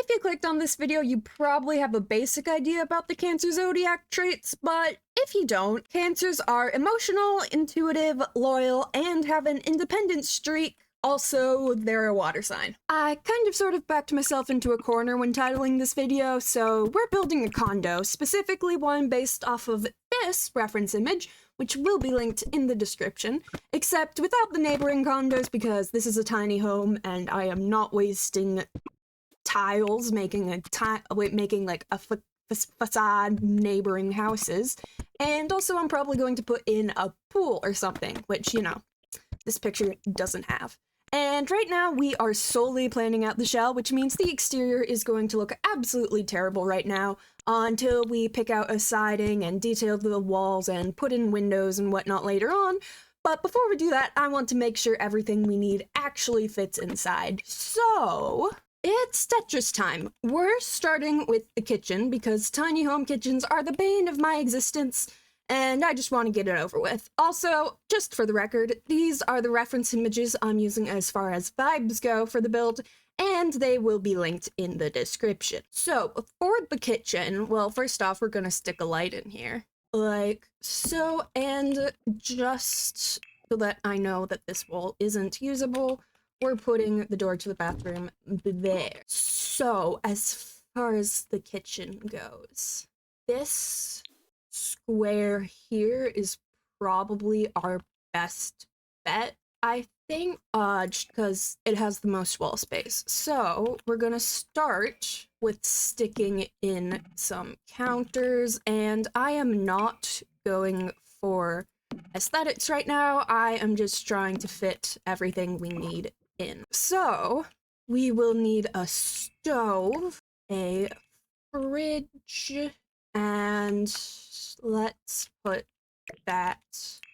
If you clicked on this video, you probably have a basic idea about the Cancer Zodiac traits, but if you don't, Cancers are emotional, intuitive, loyal, and have an independent streak. Also, they're a water sign. I kind of sort of backed myself into a corner when titling this video, so we're building a condo, specifically one based off of this reference image, which will be linked in the description, except without the neighboring condos because this is a tiny home and I am not wasting tiles making like a facade neighboring houses. And also I'm probably going to put in a pool or something, which, you know, this picture doesn't have. And right now we are solely planning out the shell, which means the exterior is going to look absolutely terrible right now until we pick out a siding and detail the walls and put in windows and whatnot later on. But before we do that, I want to make sure everything we need actually fits inside. So it's Tetris time. We're starting with the kitchen because tiny home kitchens are the bane of my existence, and I just want to get it over with. Also, just for the record, these are the reference images I'm using as far as vibes go for the build, and they will be linked in the description. So, for the kitchen, well, first off, we're gonna stick a light in here. Like so, and just so that I know that this wall isn't usable, we're putting the door to the bathroom there. So, as far as the kitchen goes, this square here is probably our best bet, I think, just because it has the most wall space. So we're gonna start with sticking in some counters, and I am not going for aesthetics right now. I am just trying to fit everything we need in. So we will need a stove, a fridge, and let's put that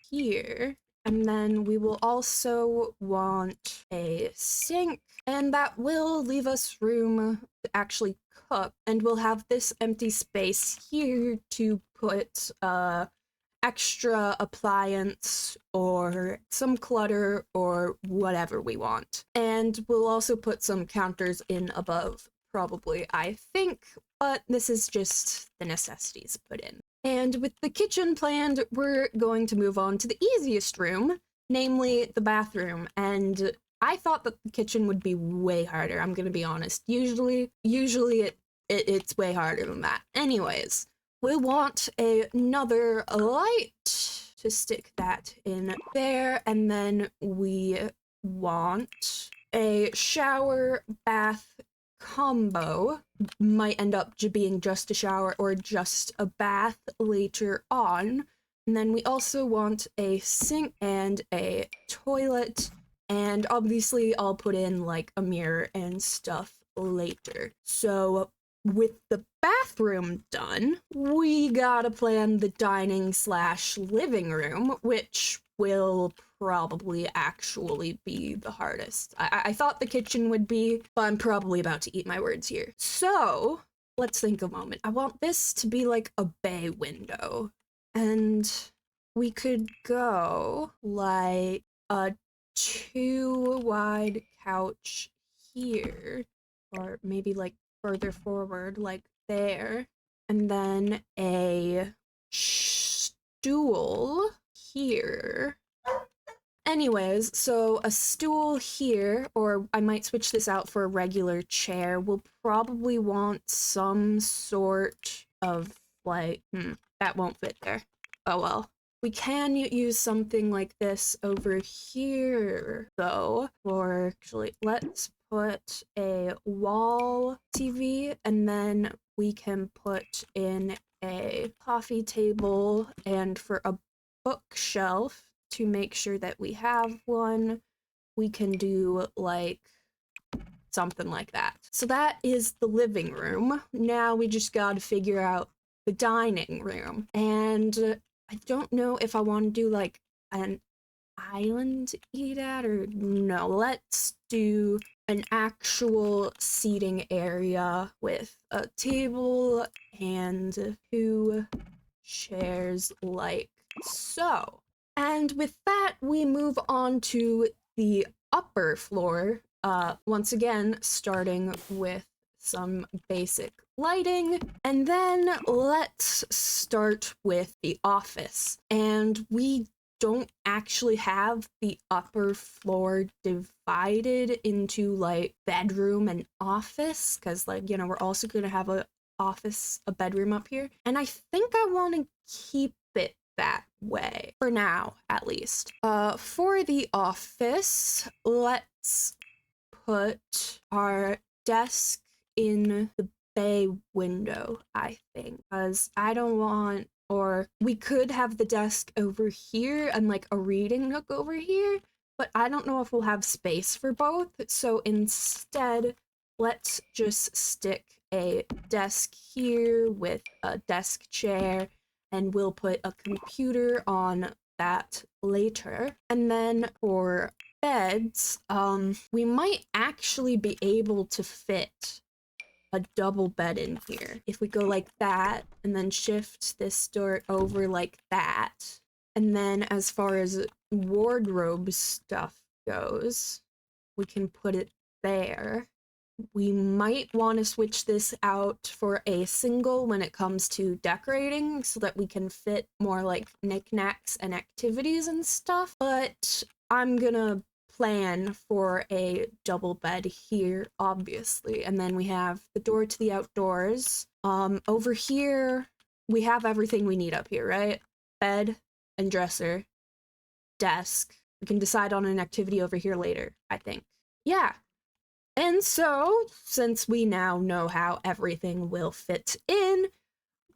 here. And then we will also want a sink, and that will leave us room to actually cook. And we'll have this empty space here to put extra appliance or some clutter or whatever we want. And we'll also put some counters in above, probably, I think, but this is just the necessities put in. And with the kitchen planned, we're going to move on to the easiest room, namely the bathroom. And I thought that the kitchen would be way harder, I'm gonna be honest. Usually it's way harder than that. Anyways, we want another light to stick that in there, and then we want a shower bath combo. Might end up being just a shower or just a bath later on. And then we also want a sink and a toilet, and obviously I'll put in like a mirror and stuff later. So with the bathroom done, we gotta plan the dining / living room, which will probably actually be the hardest. I thought the kitchen would be, but I'm probably about to eat my words here. So let's think a moment. I want this to be like a bay window, and we could go like a 2 wide couch here, or maybe like further forward, like there, and then a stool here. Anyways, so a stool here, or I might switch this out for a regular chair. We'll probably want some sort of like, that won't fit there. Oh well. We can use something like this over here, though. Or actually, let's put a wall TV, and then we can put in a coffee table, and for a bookshelf, to make sure that we have one, we can do like something like that. So that is the living room. Now we just gotta figure out the dining room. And I don't know if I want to do like an island to eat at or no. Let's do an actual seating area with a table and 2 chairs like so. And with that, we move on to the upper floor, once again, starting with some basic lighting, and then let's start with the office. And we don't actually have the upper floor divided into like bedroom and office, because like, you know, we're also gonna have a bedroom up here. And I think I want to keep it that way for now, at least. For the office, let's put our desk in the bay window, I think, because I don't want, or we could have the desk over here and like a reading nook over here, but I don't know if we'll have space for both. So instead, let's just stick a desk here with a desk chair, and we'll put a computer on that later. And then for beds, we might actually be able to fit a double bed in here. If we go like that, and then shift this door over like that. And then as far as wardrobe stuff goes, we can put it there. We might want to switch this out for a single when it comes to decorating so that we can fit more like knickknacks and activities and stuff, but I'm gonna plan for a double bed here, obviously. And then we have the door to the outdoors. Over here, we have everything we need up here, right? Bed and dresser, desk. We can decide on an activity over here later, I think. Yeah. And so, since we now know how everything will fit in,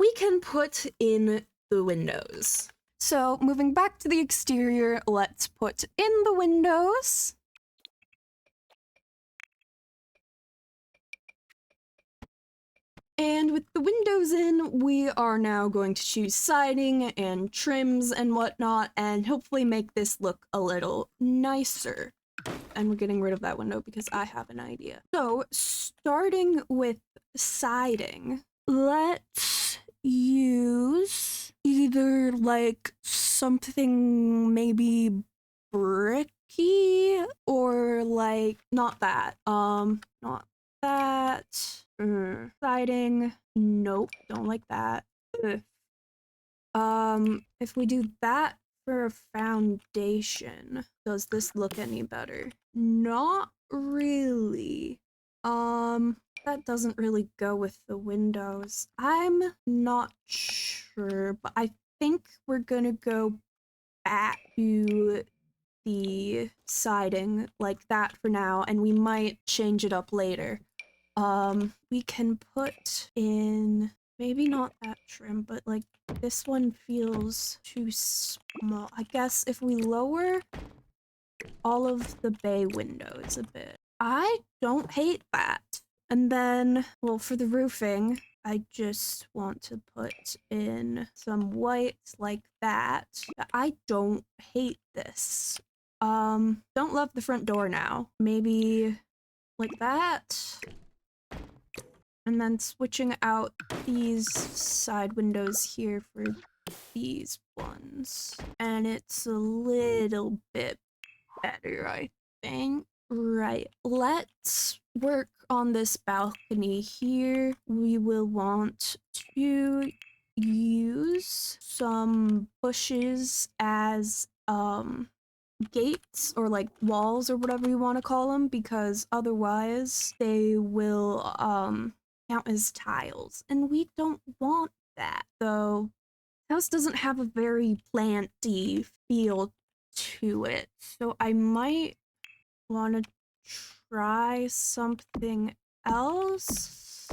we can put in the windows. So, moving back to the exterior, let's put in the windows. And with the windows in, we are now going to choose siding and trims and whatnot, and hopefully make this look a little nicer. And we're getting rid of that window because I have an idea. So, starting with siding, let's use either like something maybe bricky or like not that. Not that. Siding. Nope, don't like that. Ugh. If we do that for a foundation, does this look any better? Not really. That doesn't really go with the windows. I'm not sure, but I think we're gonna go back to the siding like that for now, and we might change it up later. We can put in maybe not that trim, but like this one feels too small. I guess if we lower all of the bay windows a bit. I don't hate that. And then, well, for the roofing, I just want to put in some white like that. I don't hate this. Don't love the front door now. Maybe like that. And then switching out these side windows here for these ones. And it's a little bit better, I think. Right, let's work on this balcony here. We will want to use some bushes as gates or like walls or whatever you want to call them, because otherwise they will count as tiles, and we don't want that. So house doesn't have a very planty feel to it, so I might want to try something else.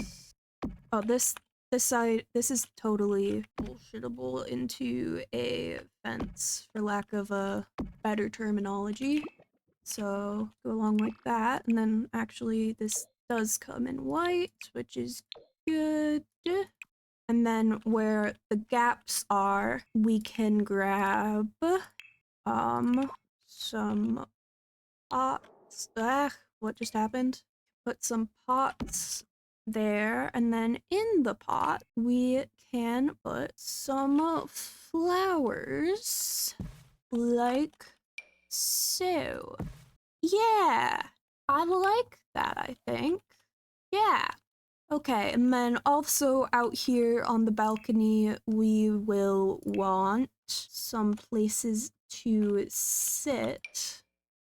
Oh, this side, this is totally bullshittable into a fence, for lack of a better terminology. So go along like that, and then actually this does come in white, which is good. And then where the gaps are, we can grab some pots. What just happened? Put some pots there, and then in the pot we can put some flowers like so. Yeah, I like that, I think. Yeah. Okay, and then also out here on the balcony, we will want some places to sit.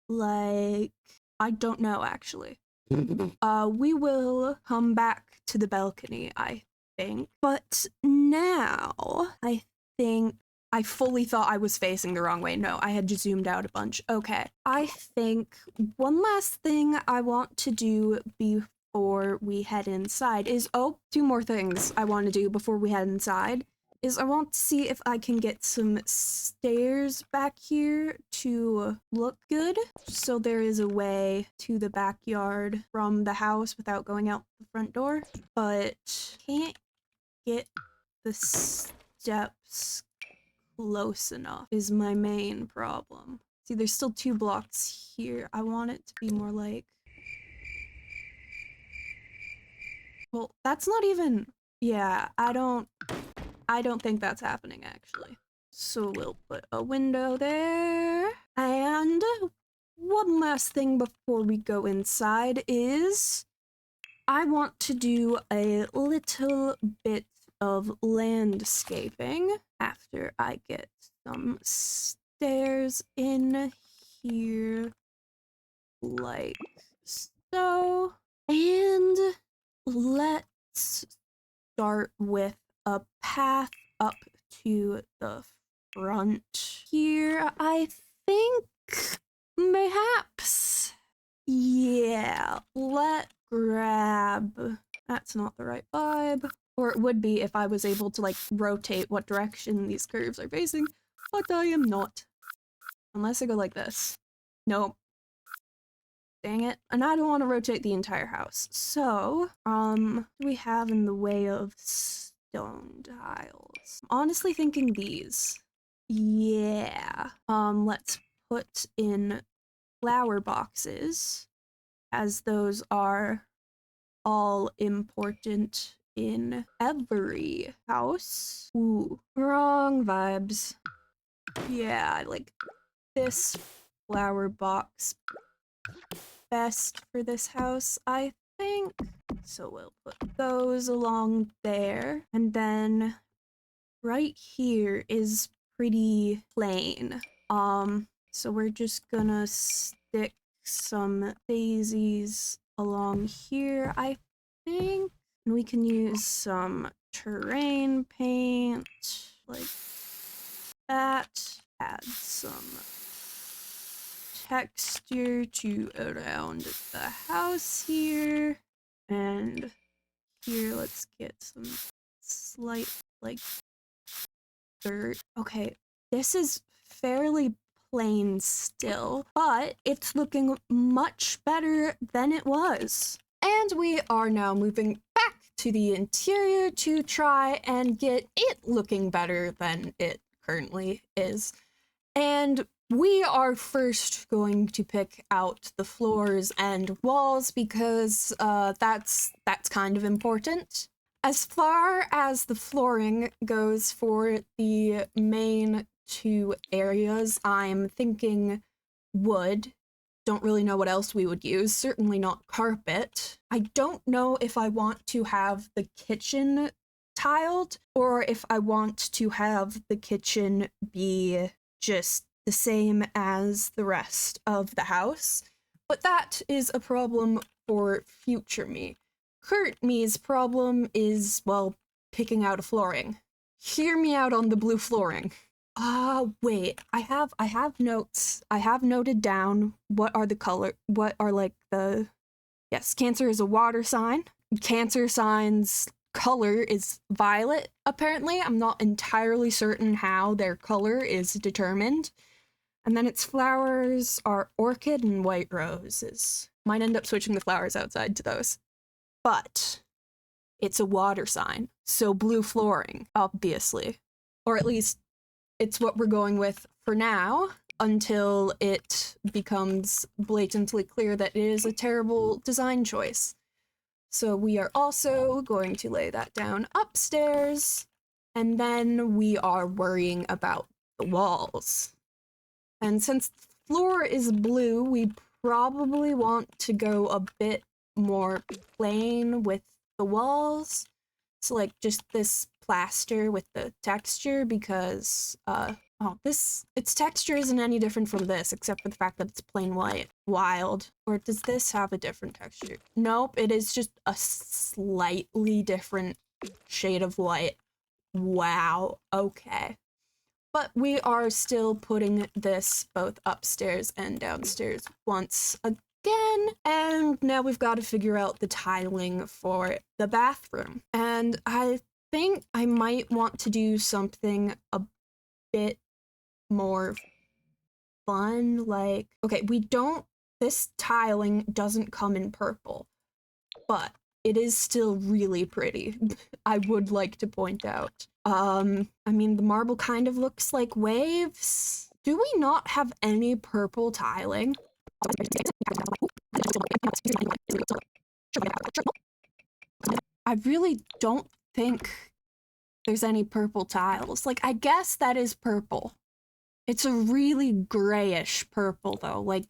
Like, I don't know actually. We will come back to the balcony, I think. But now, I think I fully thought I was facing the wrong way. No, I had just zoomed out a bunch. Okay. I think one last thing I want to do before we head inside is, oh, two more things I want to do before we head inside is I want to see if I can get some stairs back here to look good. So there is a way to the backyard from the house without going out the front door, but can't get the steps close enough is my main problem. See, there's still 2 blocks here. I want it to be more like... Well, that's not even... Yeah, I don't think that's happening, actually. So we'll put a window there. And one last thing before we go inside is I want to do a little bit of landscaping after I get some stairs in here, like so. And let's start with a path up to the front here, I think. Mayhaps. Yeah, let's grab... That's not the right vibe. Or it would be if I was able to, like, rotate what direction these curves are facing, but I am not. Unless I go like this. Nope. Dang it. And I don't want to rotate the entire house. So, what do we have in the way of stone tiles? I'm honestly thinking these. Yeah. Let's put in flower boxes, as those are all important in every house. Ooh, wrong vibes. Yeah, like this flower box best for this house, I think. So we'll put those along there. And then right here is pretty plain. So we're just gonna stick some daisies along here, I think. And we can use some terrain paint, like that. Add some texture to around the house here. And here, let's get some slight, like, dirt. Okay, this is fairly plain still, but it's looking much better than it was. And we are now moving back to the interior to try and get it looking better than it currently is. And we are first going to pick out the floors and walls because that's kind of important. As far as the flooring goes for the main 2 areas, I'm thinking wood. Don't really know what else we would use. Certainly not carpet. I don't know if I want to have the kitchen tiled or if I want to have the kitchen be just the same as the rest of the house. But that is a problem for future me. Current me's problem is, well, picking out a flooring. Hear me out on the blue flooring. Wait, I have notes. I have noted down what are like the... Yes, Cancer is a water sign. Cancer sign's color is violet, apparently. I'm not entirely certain how their color is determined. And then its flowers are orchid and white roses. Might end up switching the flowers outside to those. But it's a water sign, so blue flooring, obviously. Or at least it's what we're going with for now, until it becomes blatantly clear that it is a terrible design choice. So we are also going to lay that down upstairs, and then we are worrying about the walls. And since the floor is blue, we probably want to go a bit more plain with the walls. So like just this plaster with the texture because its texture isn't any different from this except for the fact that it's plain white. Wild. Or does this have a different texture? Nope, it is just a slightly different shade of white. Wow, okay. But we are still putting this both upstairs and downstairs once again. And now we've got to figure out the tiling for the bathroom. And I think I might want to do something a bit more fun. Like, okay, this tiling doesn't come in purple, but it is still really pretty. I would like to point out. I mean, the marble kind of looks like waves. Do we not have any purple tiling? I really don't think there's any purple tiles. Like, I guess that is purple. It's a really grayish purple, though. Like,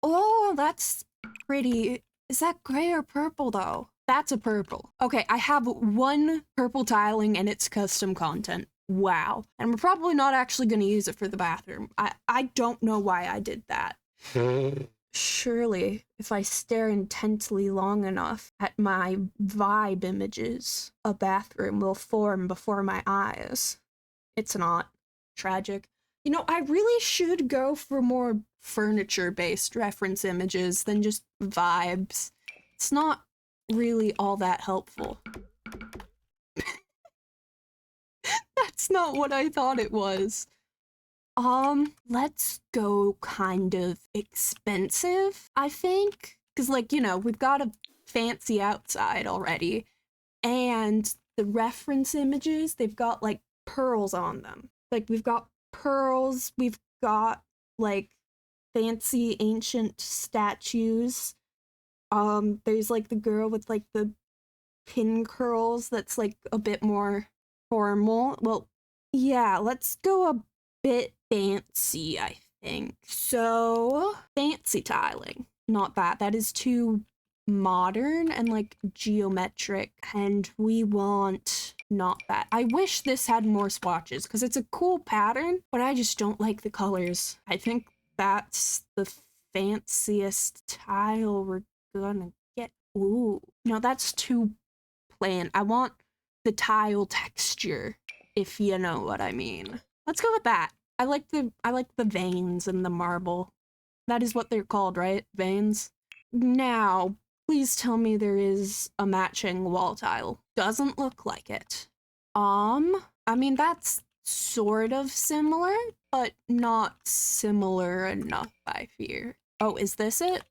oh, that's pretty. Is that gray or purple, though? That's a purple. Okay, I have one purple tiling and it's custom content. Wow. And we're probably not actually going to use it for the bathroom. I don't know why I did that. Surely, if I stare intently long enough at my vibe images, a bathroom will form before my eyes. It's not. Tragic. You know, I really should go for more furniture-based reference images than just vibes. It's not really all that helpful. That's not what I thought it was. Let's go kind of expensive, I think. Because, like, you know, we've got a fancy outside already. And the reference images, they've got, like, pearls on them. Like, we've got pearls, we've got, like, fancy ancient statues. There's, like, the girl with, like, the pin curls that's, like, a bit more formal. Well, yeah, let's go a bit fancy, I think. So, fancy tiling. Not that. That is too modern and, like, geometric. And we want not that. I wish this had more swatches, because it's a cool pattern, but I just don't like the colors. I think that's the fanciest tile we're gonna get. Ooh. No, that's too plain. I want the tile texture, if you know what I mean. Let's go with that. I like the veins and the marble. That is what they're called, right? Veins. Now, please tell me there is a matching wall tile. Doesn't look like it. I mean, that's sort of similar, but not similar enough, I fear. Oh, is this it?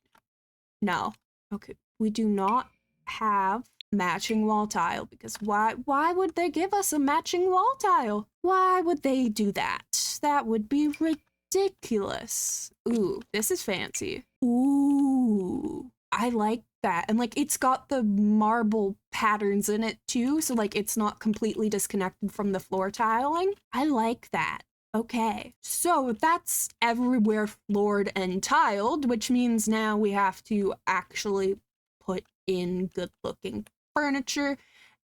No. Okay, we do not have matching wall tile, because why would they give us a matching wall tile? Why would they do that? That would be ridiculous. Ooh, this is fancy. Ooh, I like that. And like, it's got the marble patterns in it too, so like it's not completely disconnected from the floor tiling. I like that. Okay, so that's everywhere floored and tiled, which means now we have to actually put in good looking furniture,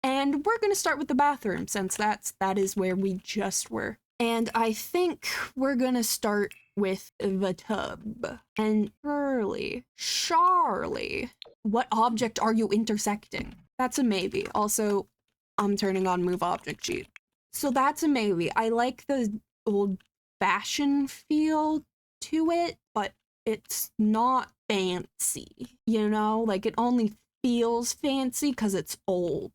and we're gonna start with the bathroom since that is where we just were. And I think we're gonna start with the tub. And Charlie, what object are you intersecting? That's a maybe. Also, I'm turning on move object sheet. So that's a maybe. I like the old-fashioned feel to it, but it's not fancy, you know? Like, it only feels fancy because it's old,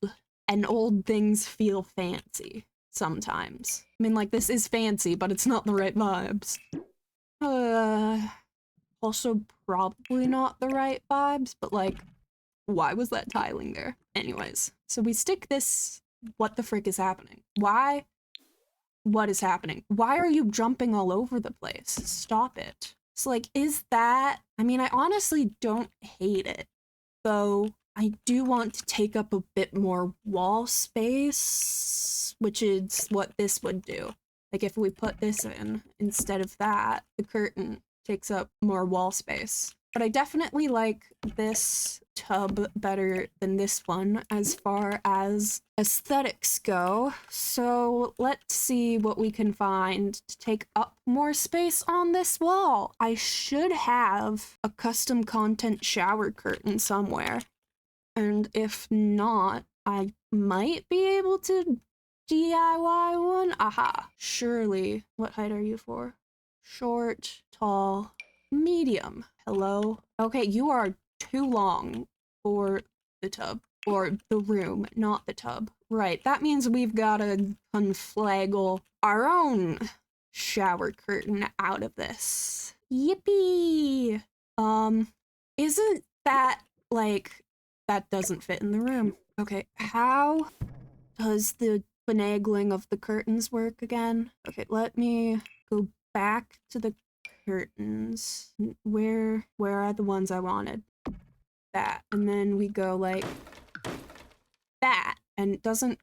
and old things feel fancy sometimes. I mean, like, this is fancy, but it's not the right vibes. Also probably not the right vibes, but like, why was that tiling there? Anyways, so we stick this. What the frick is happening? Why? What is happening? Why are you jumping all over the place? Stop it. So like, is that, I mean, I honestly don't hate it, though I do want to take up a bit more wall space, which is what this would do. Like, if we put this in instead of that, the curtain takes up more wall space. But I definitely like this tub better than this one as far as aesthetics go. So let's see what we can find to take up more space on this wall. I should have a custom content shower curtain somewhere. And if not, I might be able to DIY one. Aha. Surely. What height are you for? Short, tall, medium. Hello? Okay, you are too long for the tub. Or the room, not the tub. Right, that means we've gotta conflaggle our own shower curtain out of this. Yippee! Isn't that, like, that doesn't fit in the room. Okay, how does the finagling of the curtains work again? Okay, let me go back to the curtains. Where are the ones I wanted? That. And then we go like that. And it doesn't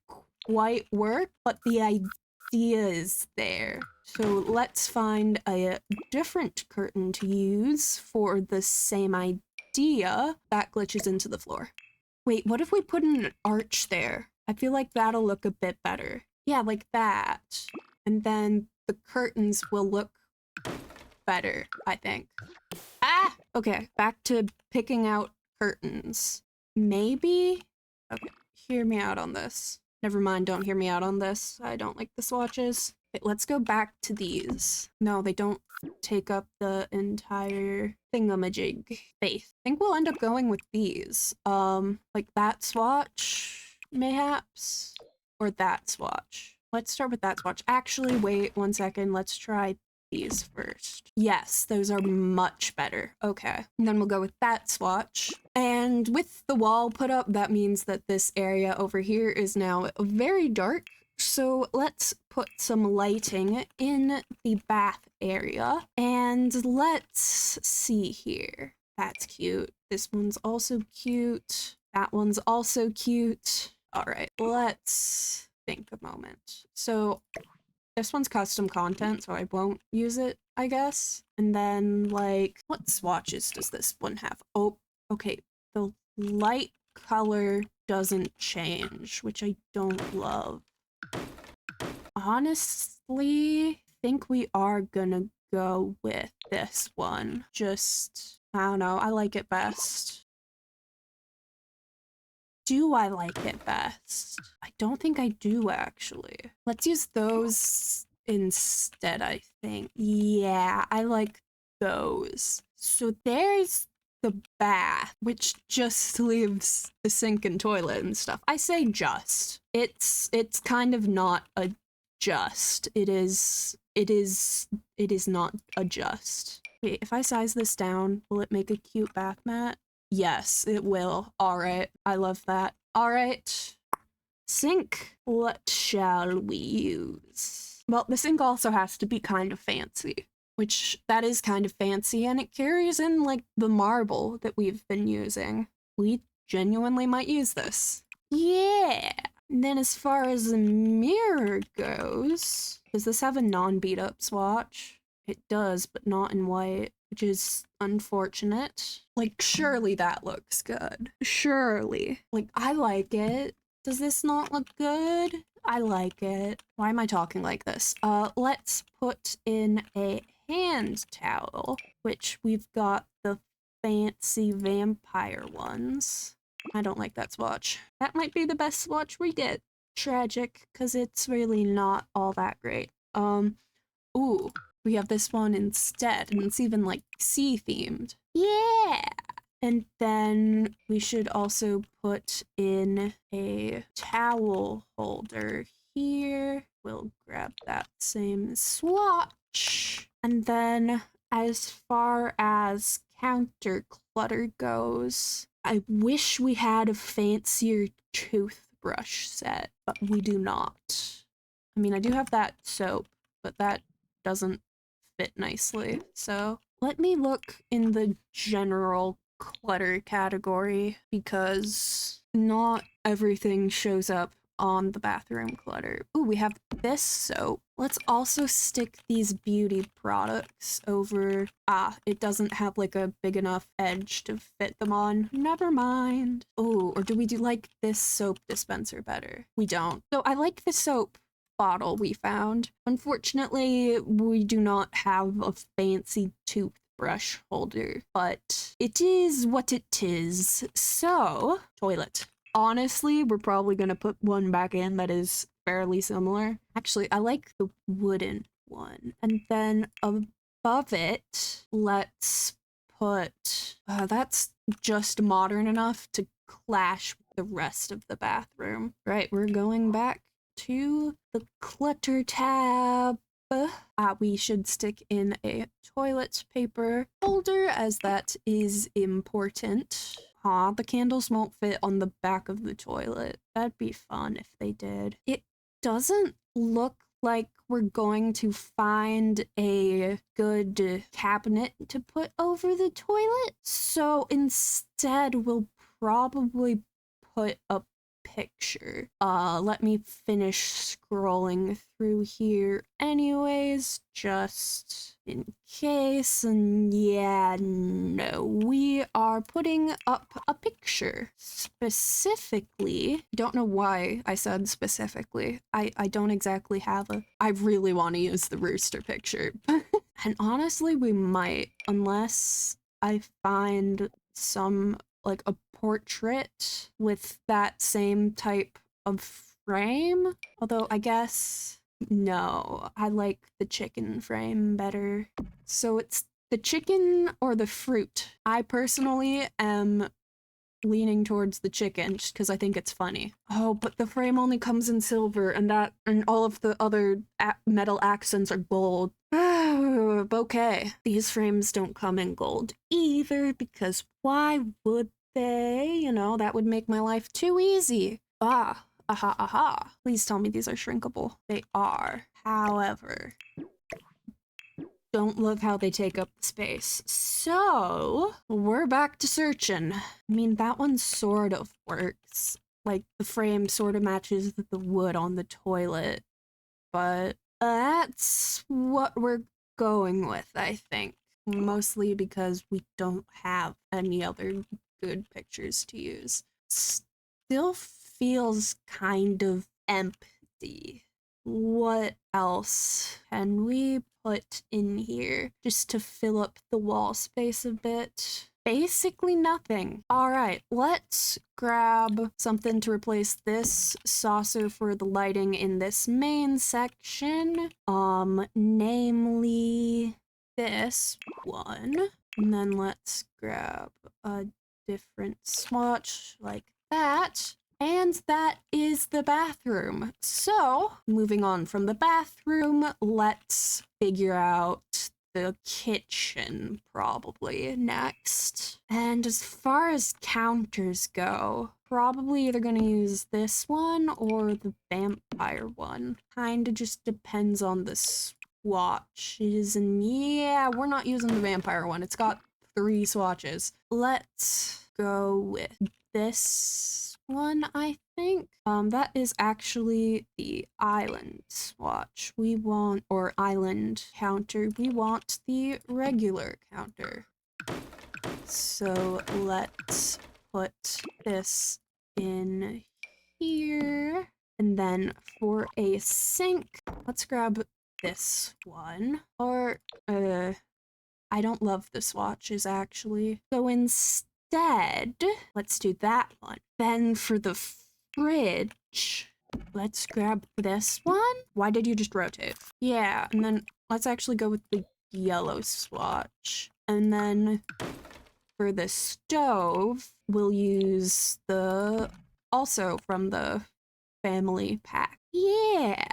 quite work, but the idea is there. So let's find a different curtain to use for the same idea. That glitches into the floor. Wait, what if we put an arch there? I feel like that'll look a bit better. Yeah, like that. And then the curtains will look better, I think. Ah! Okay, back to picking out curtains. Maybe? Okay, hear me out on this. Never mind, don't hear me out on this. I don't like the swatches. Okay, let's go back to these. No, they don't take up the entire thingamajig space. I think we'll end up going with these. Like that swatch, mayhaps? Or that swatch. Let's start with that swatch. Actually, wait 1 second. Let's try these first. Yes, those are much better. Okay. And then we'll go with that swatch. And with the wall put up, that means that this area over here is now very dark. So let's put some lighting in the bath area. And let's see here. That's cute. This one's also cute. That one's also cute. All right, let's think a moment. So this one's custom content, so I won't use it, I guess. And then, like, what swatches does this one have? Oh, okay. The light color doesn't change, which I don't love. Honestly, I think we are gonna go with this one. Just, I don't know, I like it best. Do I like it best? I don't think I do, actually. Let's use those instead, I think. Yeah, I like those. So there's the bath, which just leaves the sink and toilet and stuff. I say just. It's kind of not a just. It is not a just. Wait, if I size this down, will it make a cute bath mat? Yes, it will. All right. I love that. All right. Sink. What shall we use? Well, the sink also has to be kind of fancy, which that is kind of fancy, and it carries in, like, the marble that we've been using. We genuinely might use this. Yeah. And then as far as the mirror goes, does this have a non-beat up swatch? It does, but not in white, which is unfortunate. Like, surely that looks good. Surely. Like, I like it. Does this not look good? I like it. Why am I talking like this? Let's put in a hand towel, which we've got the fancy vampire ones. I don't like that swatch. That might be the best swatch we get. Tragic, because it's really not all that great. Ooh. We have this one instead, and it's even, like, sea-themed. Yeah! And then we should also put in a towel holder here. We'll grab that same swatch. And then as far as counter clutter goes, I wish we had a fancier toothbrush set, but we do not. I mean, I do have that soap, but that doesn't fit nicely. So let me look in the general clutter category, because not everything shows up on the bathroom clutter. Ooh, we have this soap. Let's also stick these beauty products over. It doesn't have like a big enough edge to fit them on. Never mind. Oh, or do we do like this soap dispenser better? We don't. So I like the soap bottle we found. Unfortunately, we do not have a fancy toothbrush holder, but it is what it is. So, toilet. Honestly, we're probably gonna put one back in that is fairly similar. Actually, I like the wooden one. And then above it, let's put, that's just modern enough to clash with the rest of the bathroom. Right, we're going back to the clutter tab. We should stick in a toilet paper holder as that is important. The candles won't fit on the back of the toilet. That'd be fun if they did. It doesn't look like we're going to find a good cabinet to put over the toilet, so instead we'll probably put a picture. Let me finish scrolling through here anyways, just in case. And yeah, no, we are putting up a picture. Specifically, don't know why I said specifically. I don't exactly have a, I really want to use the rooster picture. And honestly, we might, unless I find some, like a portrait with that same type of frame. Although I guess, no, I like the chicken frame better. So it's the chicken or the fruit. I personally am leaning towards the chicken just because I think it's funny. Oh, but the frame only comes in silver, and all of the other metal accents are gold. Okay. These frames don't come in gold either, because why would they? You know, that would make my life too easy. Aha. Please tell me these are shrinkable. They are. However, don't love how they take up the space. So, we're back to searching. I mean, that one sort of works. Like, the frame sort of matches the wood on the toilet. But that's what we're going with, I think. Mostly because we don't have any other good pictures to use. Still feels kind of empty. What else can we put in here just to fill up the wall space a bit? Basically nothing. All right, let's grab something to replace this saucer for the lighting in this main section. Namely this one. And then let's grab a different swatch like that. And that is the bathroom. So, moving on from the bathroom, let's figure out the kitchen probably next. And as far as counters go, probably either gonna use this one or the vampire one. Kinda just depends on the swatches. And yeah, we're not using the vampire one. It's got 3 swatches. Let's go with this one, I think. That is actually the island swatch. We want, or island counter, we want the regular counter. So let's put this in here. And then for a sink, let's grab this one. Or, I don't love the swatches actually. So instead, let's do that one. Then for the fridge, let's grab this one. Why did you just rotate? Yeah, and then let's actually go with the yellow swatch. And then for the stove, we'll use the, also from the family pack. Yeah.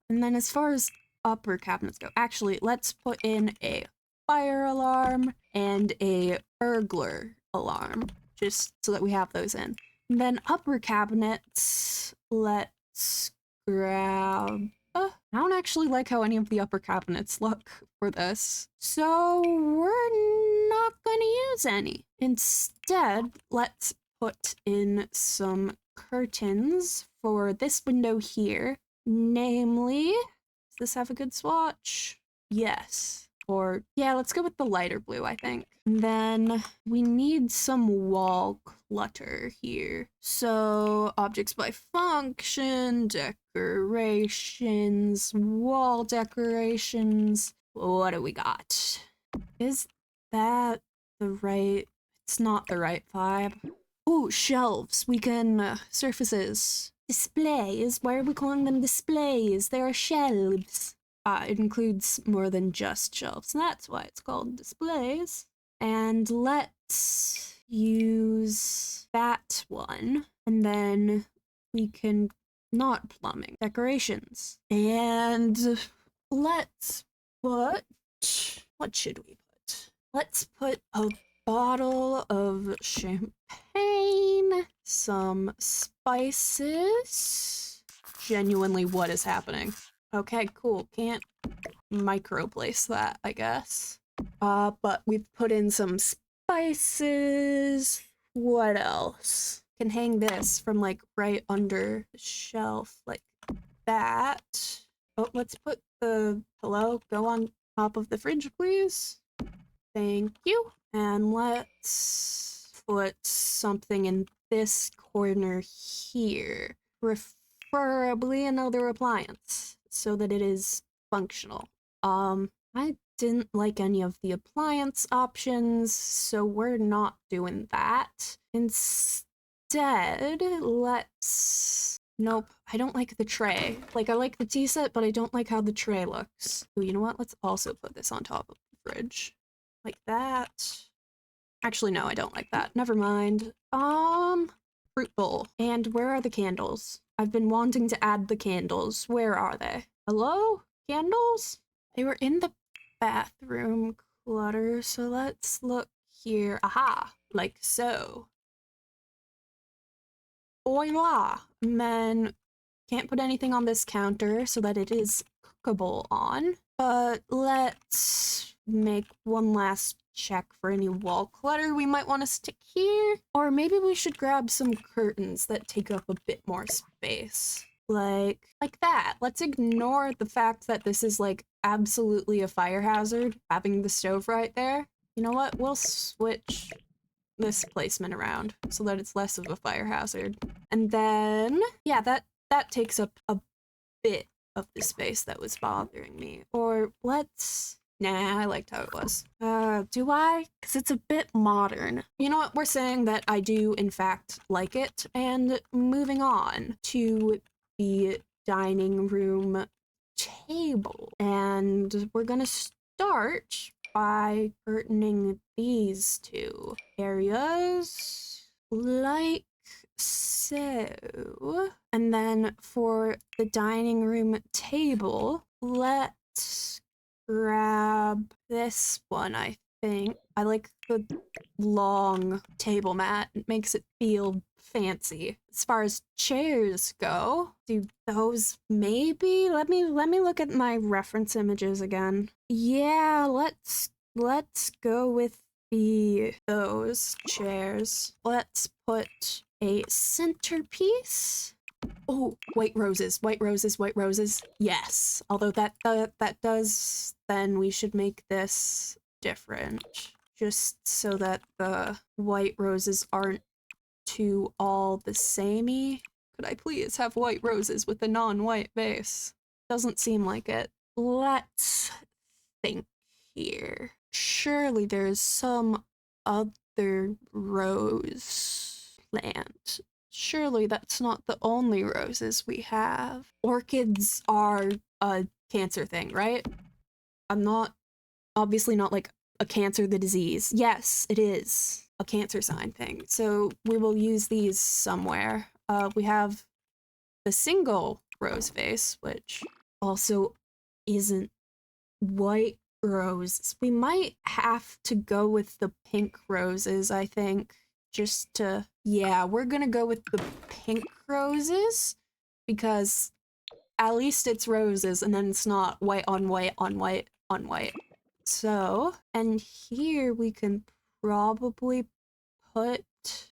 And then as far as upper cabinets go, actually, let's put in a fire alarm and a burglar alarm, just so that we have those in. And then upper cabinets, let's grab... I don't actually like how any of the upper cabinets look for this, so we're not gonna use any. Instead, let's put in some curtains for this window here, namely this have a good swatch? Yes. Or, yeah, let's go with the lighter blue, I think. And then we need some wall clutter here. So, objects by function, decorations, wall decorations. What do we got? Is that the right... It's not the right vibe. Ooh, shelves. We can, surfaces. Displays? Why are we calling them displays? They are shelves. It includes more than just shelves. That's why it's called displays. And let's use that one. And then we can, not plumbing, decorations. And let's put, what should we put? Let's put a bottle of champagne, some spices. Genuinely, what is happening? Okay, cool. Can't microplace that, I guess. But we've put in some spices. What else? Can hang this from like right under the shelf like that. Oh, let's put the pillow. Go on top of the fridge, please. Thank you. And let's put something in this corner here. Preferably another appliance, so that it is functional. I didn't like any of the appliance options, so we're not doing that. Instead, let's... Nope, I don't like the tray. Like, I like the tea set, but I don't like how the tray looks. Ooh, you know what? Let's also put this on top of the fridge. Like that. Actually, no, I don't like that. Never mind. Fruit bowl. And where are the candles? I've been wanting to add the candles. Where are they? Hello? Candles? They were in the bathroom clutter, so let's look here. Aha! Like so. Voila! And then can't put anything on this counter so that it is cookable on. But let's make one last check for any wall clutter we might want to stick here. Or maybe we should grab some curtains that take up a bit more space. Like that. Let's ignore the fact that this is like absolutely a fire hazard, having the stove right there. You know what? We'll switch this placement around so that it's less of a fire hazard. And then, yeah, that takes up a bit of the space that was bothering me. Or let's... Nah, I liked how it was. Do I? Because it's a bit modern. You know what? We're saying that I do, in fact, like it. And moving on to the dining room table. And we're gonna start by curtaining these two areas like so. And then for the dining room table, let's grab this one, I think. I like the long table mat. It makes it feel fancy. As far as chairs go, do those maybe? Let me look at my reference images again. Yeah, let's go with those chairs. Let's put a centerpiece. Oh, white roses, white roses, white roses. Yes. Although that does, then we should make this different. Just so that the white roses aren't too all the samey. Could I please have white roses with a non-white base? Doesn't seem like it. Let's think here. Surely there's some other rose plant. Surely that's not the only roses we have. Orchids are a cancer thing, right? I'm not, obviously not like a cancer the disease. Yes, it is a cancer sign thing. So we will use these somewhere. We have the single rose vase, which also isn't white roses. We might have to go with the pink roses, I think. Just to, yeah, we're gonna go with the pink roses because at least it's roses and then it's not white on white on white on white. So, and here we can probably put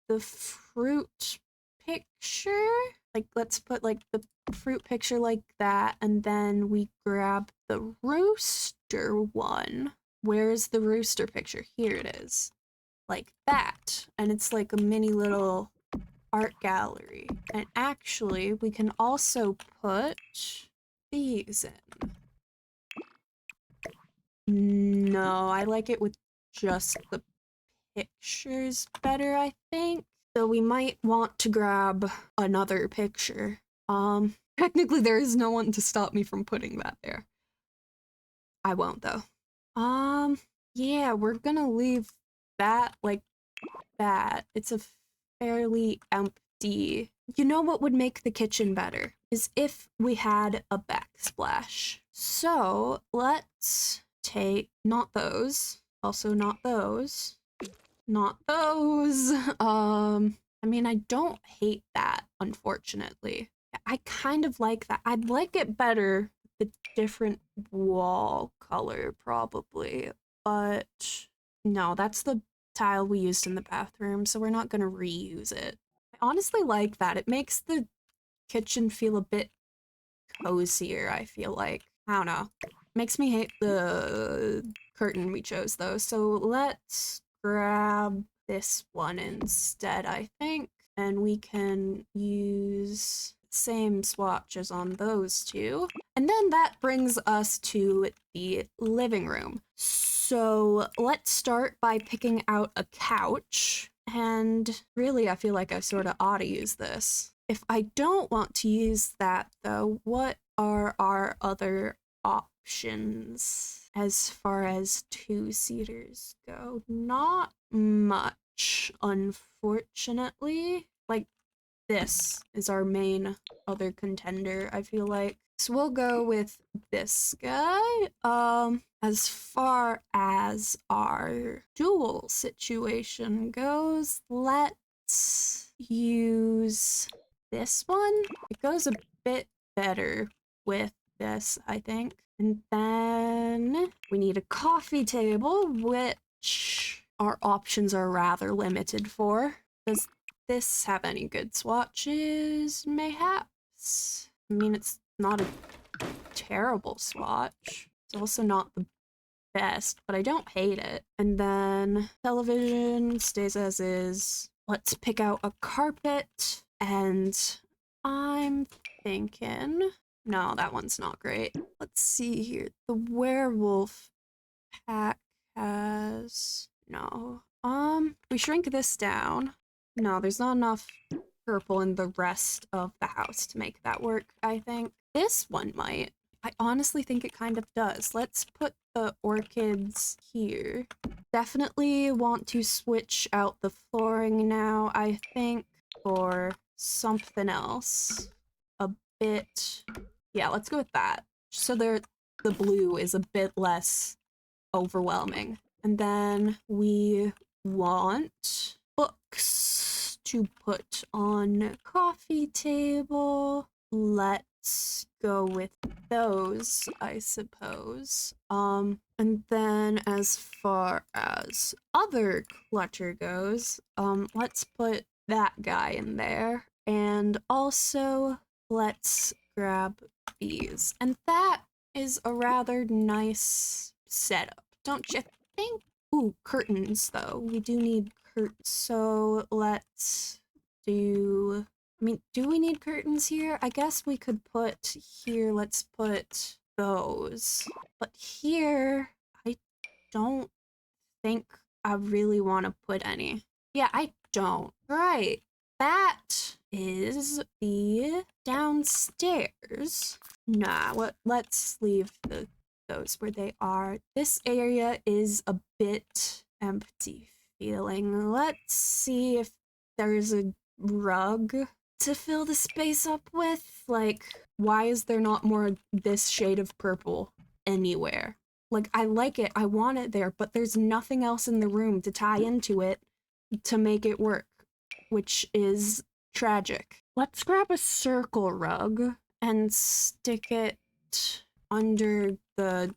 the fruit picture. Like, let's put like the fruit picture like that, and then we grab the rooster one. Where's the rooster picture? Here it is. Like that. And it's like a mini little art gallery. And actually, we can also put these in. No, I like it with just the pictures better, I think. So we might want to grab another picture. Technically there is no one to stop me from putting that there. I won't though. Yeah, we're gonna leave that like that. It's a fairly empty. You know what would make the kitchen better? Is if we had a backsplash. So let's take, not those, also not those, not those. I mean, I don't hate that, unfortunately. I kind of like that. I'd like it better, the different wall color, probably. But no, that's the tile we used in the bathroom, so we're not gonna reuse it. I honestly like that. It makes the kitchen feel a bit cozier, I feel like. I don't know. Makes me hate the curtain we chose, though, so let's grab this one instead, I think, and we can use same swatches on those two. And then that brings us to the living room. So let's start by picking out a couch, and really I feel like I sort of ought to use this. If I don't want to use that, though, what are our other options as far as two-seaters go? Not much, unfortunately. Like, this is our main other contender, I feel like. So we'll go with this guy. As far as our dual situation goes, let's use this one. It goes a bit better with this, I think. And then we need a coffee table, which our options are rather limited for. Does this have any good swatches? Mayhaps. I mean, it's not a terrible swatch. It's also not the best, but I don't hate it. And then television stays as is. Let's pick out a carpet, and I'm thinking, no, that one's not great. Let's see here. The werewolf pack has, no. We shrink this down. No, there's not enough purple in the rest of the house to make that work, I think. This one might. I honestly think it kind of does. Let's put the orchids here. Definitely want to switch out the flooring now, I think, for something else. A bit... Yeah, let's go with that. So the blue is a bit less overwhelming. And then we want books to put on coffee table. Let's go with those, I suppose. And then as far as other clutter goes, let's put that guy in there. And also, let's grab these. And that is a rather nice setup, don't you think? Ooh, curtains, though. We do need curtains. So let's do... I mean, do we need curtains here? I guess we could put here, let's put those. But here, I don't think I really want to put any. Yeah, I don't. Right. That is the downstairs. Nah, let's leave those where they are. This area is a bit empty feeling. Let's see if there's a rug to fill the space up with. Like, why is there not more this shade of purple anywhere? Like, I like it, I want it there, but there's nothing else in the room to tie into it to make it work, which is tragic. Let's grab a circle rug and stick it under the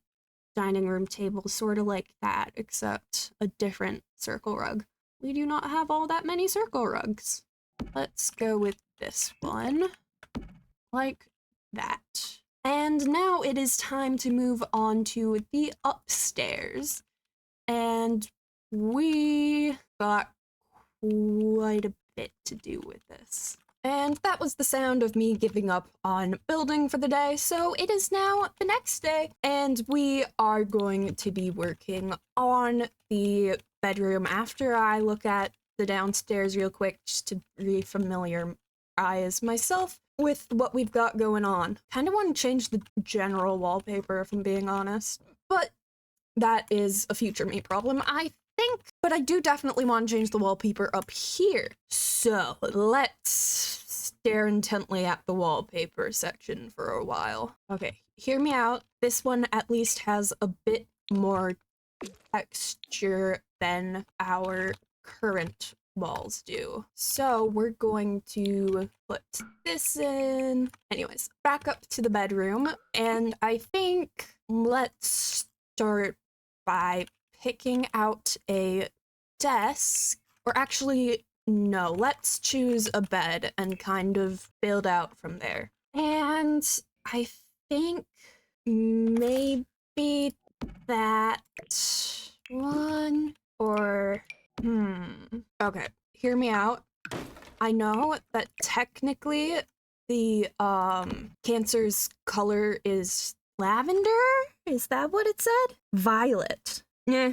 dining room table, sort of like that, except a different circle rug. We do not have all that many circle rugs. Let's go with this one. like that. And now it is time to move on to the upstairs. And we got quite a bit to do with this. And that was the sound of me giving up on building for the day, so it is now the next day, and we are going to be working on the bedroom after I look at the downstairs real quick, just to re-familiarize myself with what we've got going on. Kind of want to change the general wallpaper, if I'm being honest, but that is a future me problem, I think. But I do definitely want to change the wallpaper up here. So let's stare intently at the wallpaper section for a while. Okay, hear me out. This one at least has a bit more texture than our current walls do. So we're going to put this in. Anyways, back up to the bedroom, and I think let's start by picking out a desk, or actually, no, let's choose a bed and kind of build out from there. And I think maybe that one, or okay, hear me out. I know that technically the Cancer's color is lavender. Is that what it said? Violet. Yeah,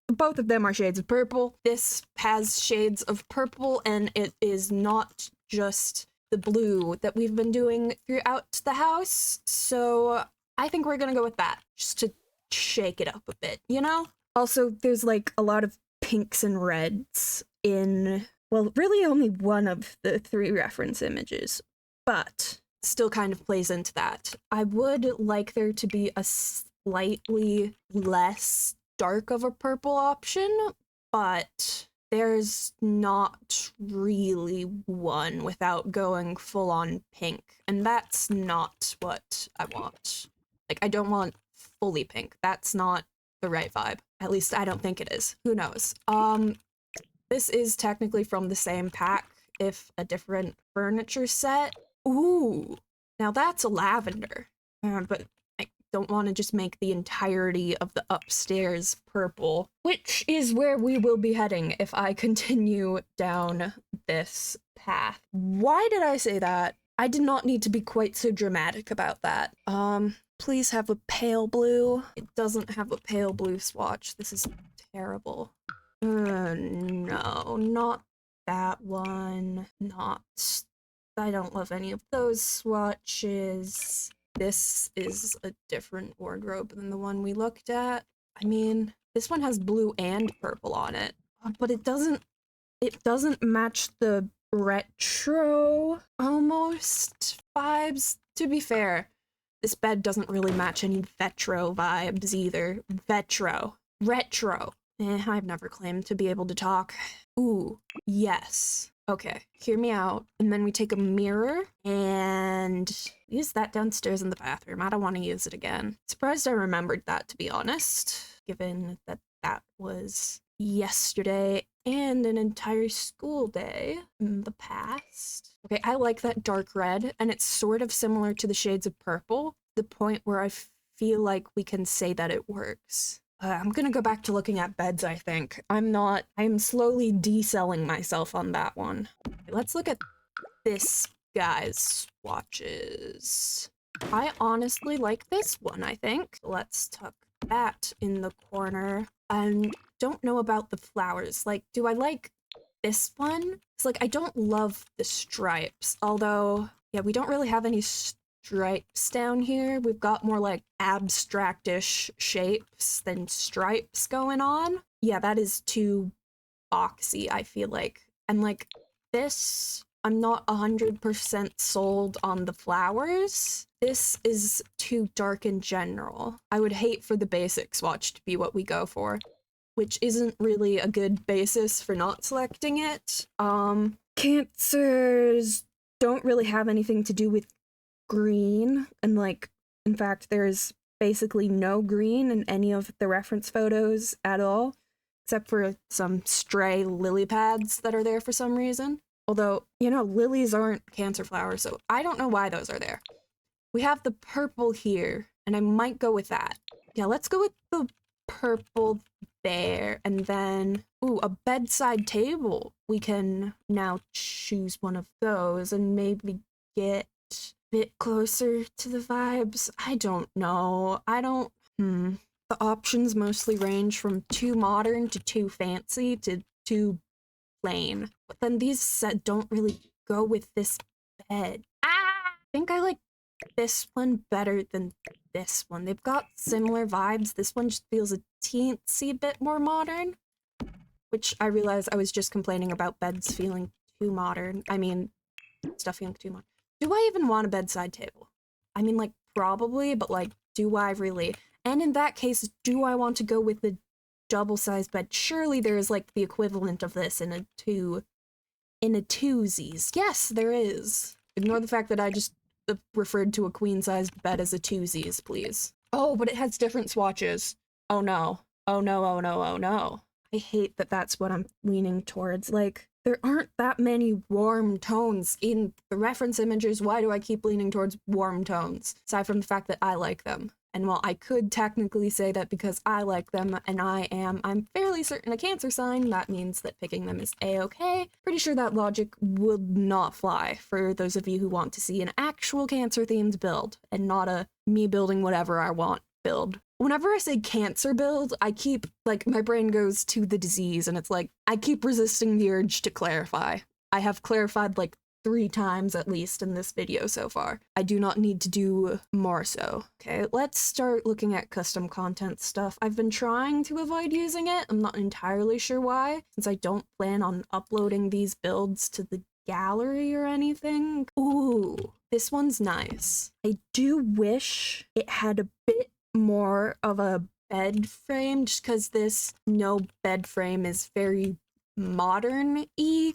both of them are shades of purple. This has shades of purple, and it is not just the blue that we've been doing throughout the house. So I think we're gonna go with that, just to shake it up a bit, you know? Also, there's like a lot of pinks and reds in, well, really only one of the 3 reference images, but still kind of plays into that. I would like there to be a slightly less dark of a purple option, but there's not really one without going full on pink, and that's not what I want. Like, I don't want fully pink. That's not the right vibe. At least I don't think it is. Who knows? This is technically from the same pack, if a different furniture set. Ooh, now that's a lavender. But I don't want to just make the entirety of the upstairs purple, which is where we will be heading if I continue down this path. Why did I say that? I did not need to be quite so dramatic about that. Please have a pale blue. It doesn't have a pale blue swatch. This is terrible. No, not that one. I don't love any of those swatches. This is a different wardrobe than the one we looked at. I mean, this one has blue and purple on it, but it doesn't match the retro almost vibes. To be fair, this bed doesn't really match any retro vibes either. Retro. I've never claimed to be able to talk. Ooh, yes. Okay, hear me out. And then we take a mirror and use that downstairs in the bathroom. I don't want to use it again. Surprised I remembered that, to be honest, given that that was yesterday and an entire school day in the past. Okay, I like that dark red, and it's sort of similar to the shades of purple, the point where I feel like we can say that it works. I'm gonna go back to looking at beds, I think. I'm slowly deselling myself on that one. Let's look at this guy's swatches. I honestly like this one, I think. Let's tuck that in the corner. I don't know about the flowers. Like, do I like this one? It's like, I don't love the stripes, although, yeah, we don't really have any stripes down here. We've got more like abstract-ish shapes than stripes going on. Yeah, that is too boxy, I feel like. And like this, I'm not 100% sold on the flowers. This is too dark in general. I would hate for the basic swatch to be what we go for, which isn't really a good basis for not selecting it. Cancers don't really have anything to do with green, and like, in fact, there's basically no green in any of the reference photos at all, except for some stray lily pads that are there for some reason. Although, you know, lilies aren't cancer flowers, so I don't know why those are there. We have the purple here, and I might go with that. Yeah, let's go with the purple there, and then, ooh, a bedside table. We can now choose one of those and maybe get a bit closer to the vibes. I don't know. The options mostly range from too modern to too fancy to too plain. But then these don't really go with this bed. I think I like this one better than this one. They've got similar vibes. This one just feels a teensy bit more modern, which I realized I was just complaining about beds feeling too modern. I mean, stuff feeling too modern. Do I even want a bedside table? I mean, like, probably, but like, do I really? And in that case, do I want to go with the double-sized bed? Surely there is like the equivalent of this in a twosies. Yes, there is. Ignore the fact that I just referred to a queen-sized bed as a twosies, please. Oh, but it has different swatches. Oh no. Oh no, oh no, oh no. I hate that that's what I'm leaning towards. Like, there aren't that many warm tones in the reference images. Why do I keep leaning towards warm tones? Aside from the fact that I like them. And while I could technically say that because I like them and I'm fairly certain a Cancer sign, that means that picking them is a-okay. Pretty sure that logic would not fly for those of you who want to see an actual Cancer themed build and not a me building whatever I want build. Whenever I say Cancer build, I keep, like, my brain goes to the disease and it's like, I keep resisting the urge to clarify. I have clarified like 3 times at least in this video so far. I do not need to do more so. Okay, let's start looking at custom content stuff. I've been trying to avoid using it. I'm not entirely sure why, since I don't plan on uploading these builds to the gallery or anything. Ooh, this one's nice. I do wish it had a bit more of a bed frame, just because this no bed frame is very modern-y,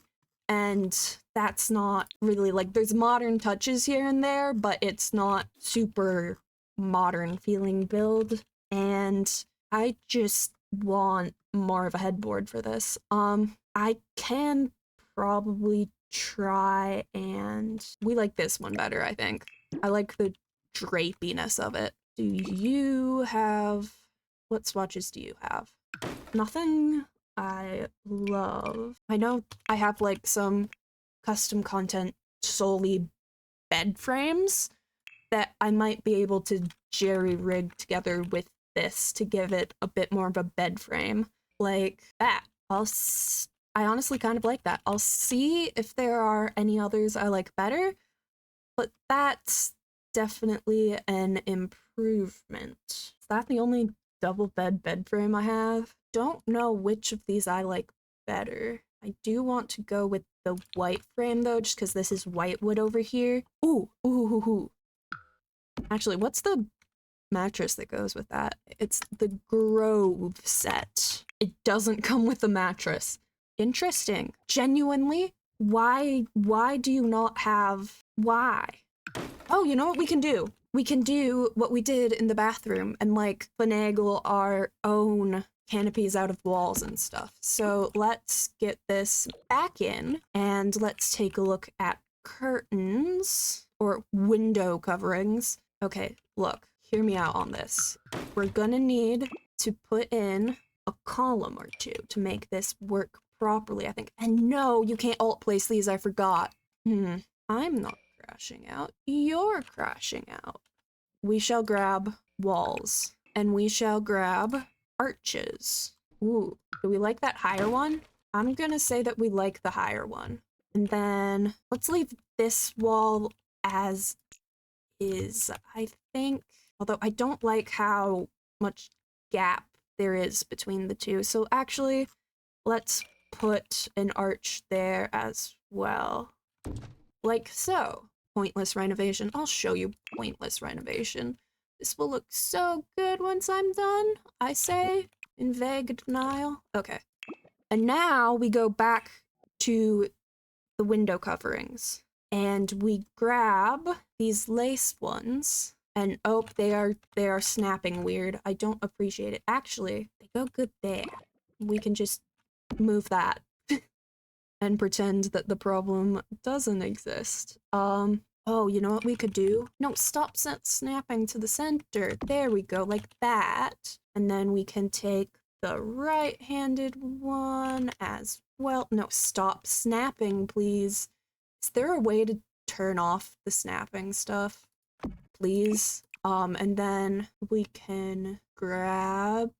and that's not really, like, there's modern touches here and there, but it's not super modern feeling build, and I just want more of a headboard for this. I can probably try, and we like this one better, I think. I like the drapiness of it. Do you have, what swatches do you have? Nothing I love. I know I have like some custom content solely bed frames that I might be able to jerry-rig together with this to give it a bit more of a bed frame. Like that. I honestly kind of like that. I'll see if there are any others I like better, but that's definitely an improvement. Is that the only double bed frame I have? Don't know which of these I like better. I do want to go with the white frame though, just because this is whitewood over here. Ooh, ooh, ooh, ooh. Actually, what's the mattress that goes with that? It's the Grove set. It doesn't come with a mattress. Interesting. Genuinely, why do you not have, why? Oh, you know what we can do? We can do what we did in the bathroom and like finagle our own canopies out of walls and stuff. So let's get this back in and let's take a look at curtains or window coverings. Okay, look, hear me out on this. We're gonna need to put in a column or two to make this work properly, I think. And no, you can't alt place these, I forgot. I'm not crashing out. You're crashing out. We shall grab walls, and we shall grab arches. Ooh, do we like that higher one? I'm gonna say that we like the higher one. And then let's leave this wall as is, I think. Although I don't like how much gap there is between the two. So actually, let's put an arch there as well. Like so. Pointless renovation. I'll show you pointless renovation. This will look so good once I'm done, I say, in vague denial. Okay. And now we go back to the window coverings. And we grab these lace ones. And oh, they are snapping weird. I don't appreciate it. Actually, they go good there. We can just move that. and pretend that the problem doesn't exist. Oh, you know what we could do? No, stop snapping to the center. There we go, like that. And then we can take the right-handed one as well. No, stop snapping, please. Is there a way to turn off the snapping stuff? Please. And then we can grab...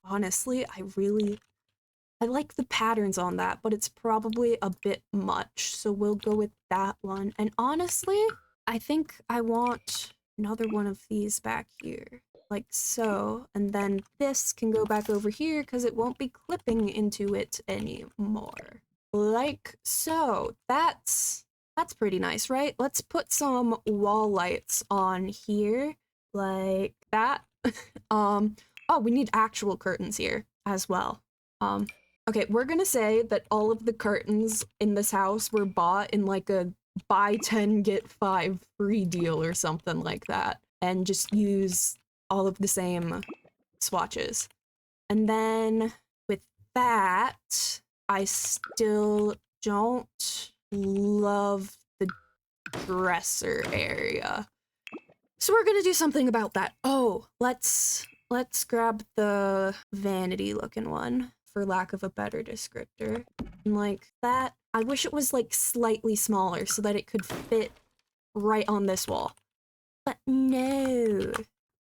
Honestly, I like the patterns on that, but it's probably a bit much, so we'll go with that one. And honestly, I think I want another one of these back here, like so. And then this can go back over here because it won't be clipping into it anymore. Like so. That's pretty nice, right? Let's put some wall lights on here, like that. Oh, we need actual curtains here as well. Okay, we're gonna say that all of the curtains in this house were bought in like a buy 10 get 5 free deal or something like that, and just use all of the same swatches. And then with that, I still don't love the dresser area. So we're gonna do something about that. Oh, let's grab the vanity looking one, for lack of a better descriptor. And like that, I wish it was like slightly smaller so that it could fit right on this wall. But no.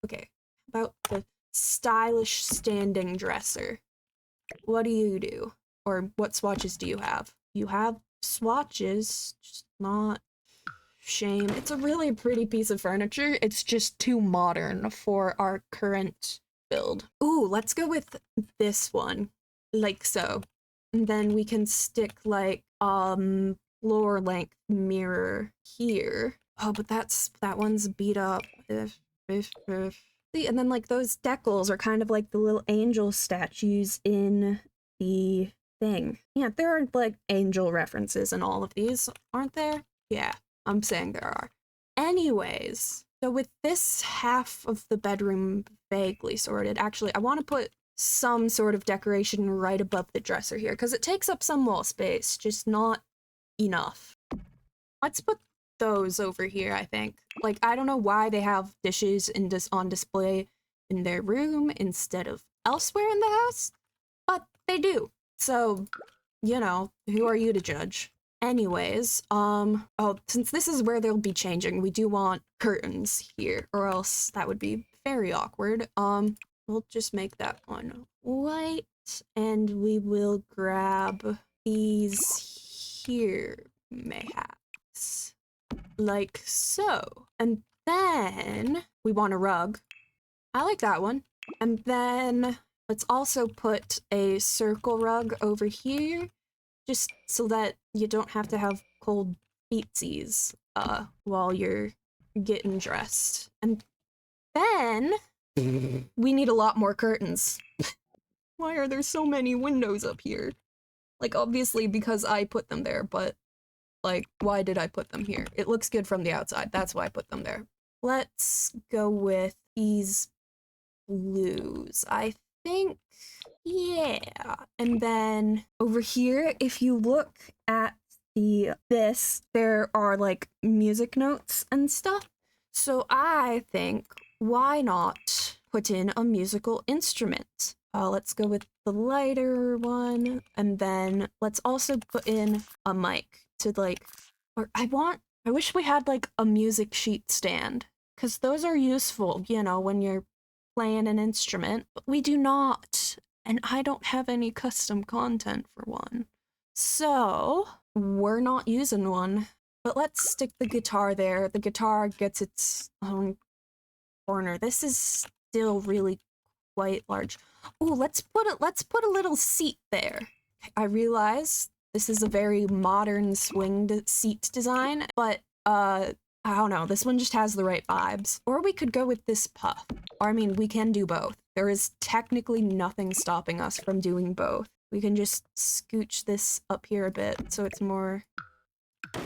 Okay, about the stylish standing dresser. What do you do? Or what swatches do you have? You have swatches, just not... Shame. It's a really pretty piece of furniture. It's just too modern for our current build. Ooh, let's go with this one. Like so. And then we can stick like floor length mirror here. Oh, but that one's beat up. See, and then like those decals are kind of like the little angel statues in the thing. Yeah, there are like angel references in all of these, aren't there? Yeah. I'm saying there are. Anyways, so with this half of the bedroom vaguely sorted, actually, I want to put some sort of decoration right above the dresser here, because it takes up some wall space, just not enough. Let's put those over here, I think. Like, I don't know why they have dishes on display in their room instead of elsewhere in the house, but they do. So, you know, who are you to judge? Anyways, oh, since this is where they'll be changing, we do want curtains here, or else that would be very awkward. We'll just make that one white, and we will grab these here, mayhaps. Like so. And then we want a rug. I like that one. And then let's also put a circle rug over here, just so that you don't have to have cold feetsies while you're getting dressed. And then we need a lot more curtains. Why are there so many windows up here? Like, obviously because I put them there, but like, why did I put them here? It looks good from the outside, that's why I put them there. Let's go with these blues. I think, yeah. And then over here, if you look at this, there are like music notes and stuff. So I think, why not put in a musical instrument? Let's go with the lighter one, and then let's also put in a mic to like, or I wish we had like a music sheet stand, because those are useful, you know, when you're playing an instrument, but we do not, and I don't have any custom content for one. So, we're not using one, but let's stick the guitar there. The guitar gets its own corner. This is still really quite large. Oh, let's put a little seat there. I realize this is a very modern swinged seat design, but I don't know, this one just has the right vibes. Or we could go with this puff. Or I mean, we can do both. There is technically nothing stopping us from doing both. We can just scooch this up here a bit so it's more,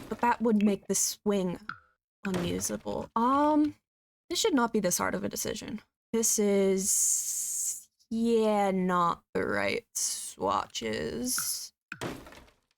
but that would make the swing unusable. This should not be this hard of a decision. This is, yeah, not the right swatches.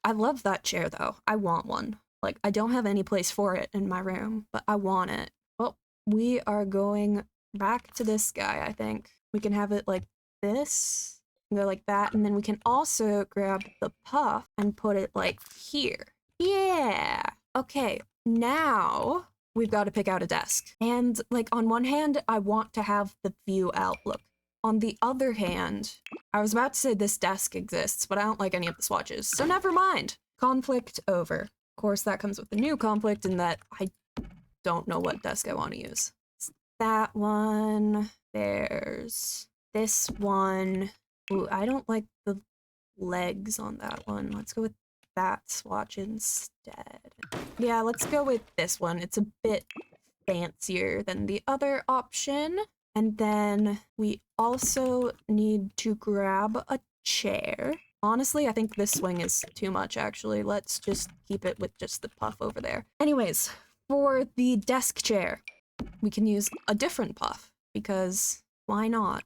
I love that chair though. I want one. Like, I don't have any place for it in my room, but I want it. Well, we are going back to this guy, I think. We can have it like this, go like that, and then we can also grab the puff and put it like here. Yeah. Okay, now we've got to pick out a desk. And like on one hand, I want to have the view outlook. On the other hand, I was about to say this desk exists, but I don't like any of the swatches, so never mind. Conflict over. Of course, that comes with a new conflict in that I don't know what desk I want to use. It's that one. There's this one. Ooh, I don't like the legs on that one. Let's go with that swatch instead. Yeah, let's go with this one. It's a bit fancier than the other option. And then we also need to grab a chair. Honestly, I think this swing is too much, actually. Let's just keep it with just the puff over there. Anyways, for the desk chair, we can use a different puff, because why not?